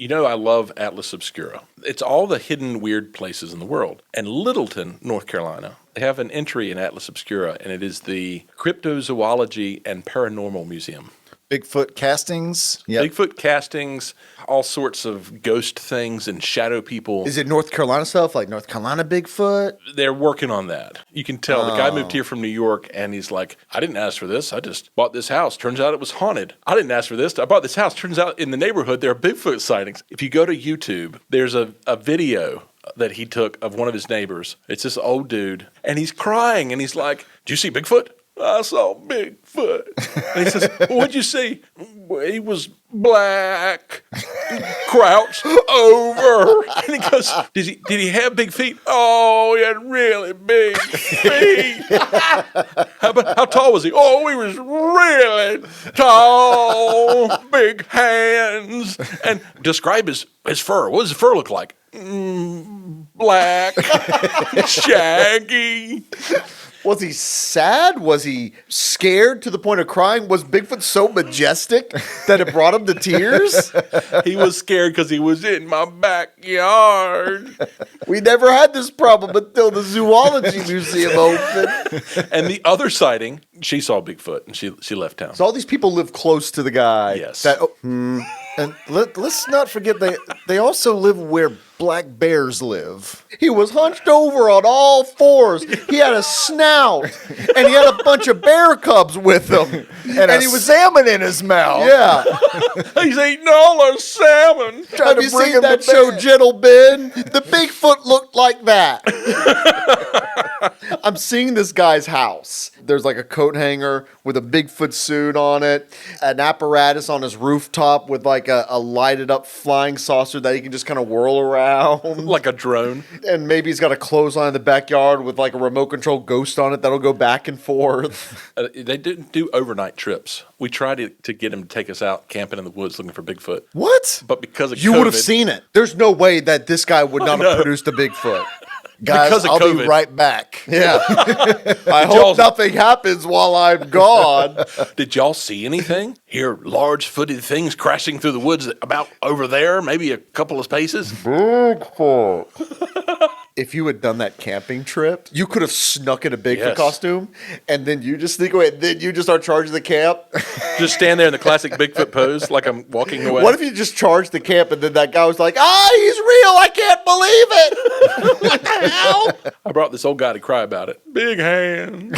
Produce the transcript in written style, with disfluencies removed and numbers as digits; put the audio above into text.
You know, I love Atlas Obscura. It's all the hidden weird places in the world. And Littleton, North Carolina, they have an entry in Atlas Obscura, and it is the Cryptozoology and Paranormal Museum. Bigfoot castings. Yep. Bigfoot castings, all sorts of ghost things and shadow people. Is it North Carolina stuff, like North Carolina Bigfoot? They're working on that. You can tell. The guy moved here from New York, and he's like, I didn't ask for this. I just bought this house. Turns out it was haunted. I didn't ask for this. I bought this house. Turns out in the neighborhood there are Bigfoot sightings. If you go to YouTube, there's a video that he took of one of his neighbors. It's this old dude, and he's crying, and he's like, "Do you see Bigfoot?" I saw Bigfoot. And he says, well, what'd you see? He was black, crouched over. And he goes, did he have big feet? Oh, he had really big feet. How tall was he? Oh, he was really tall, big hands. And describe his fur. What does his fur look like? Black, shaggy. Was he sad? Was he scared to the point of crying? Was Bigfoot so majestic that it brought him to tears? He was scared because he was in my backyard. We never had this problem until the zoology museum opened. And the other sighting, she saw Bigfoot and she left town. So all these people live close to the guy. Yes. And let's not forget they also live where black bears live. He was hunched over on all fours. He had a snout, and he had a bunch of bear cubs with him. And he was salmon in his mouth. Yeah. He's eating all our salmon. Have you seen that show, Gentle Ben? The Bigfoot looked like that. I'm seeing this guy's house. There's like a coat hanger with a Bigfoot suit on it, an apparatus on his rooftop with like a lighted up flying saucer that he can just kind of whirl around. Like a drone. And maybe he's got a clothesline in the backyard with like a remote control ghost on it that'll go back and forth. They didn't do overnight trips. We tried to get him to take us out camping in the woods looking for Bigfoot. What? But because of You COVID, would have seen it. There's no way that this guy would not have produced a Bigfoot. Guys, I'll be right back. Yeah. I hope nothing happens while I'm gone. Did y'all see anything? Hear large-footed things crashing through the woods about over there, maybe a couple of spaces? Bigfoot. If you had done that camping trip, you could have snuck in a Bigfoot costume, and then you just sneak away, and then you just start charging the camp. Just stand there in the classic Bigfoot pose like I'm walking away. What if you just charged the camp, and then that guy was like, he's real, I can't believe it. What the hell? I brought this old guy to cry about it. Big hands.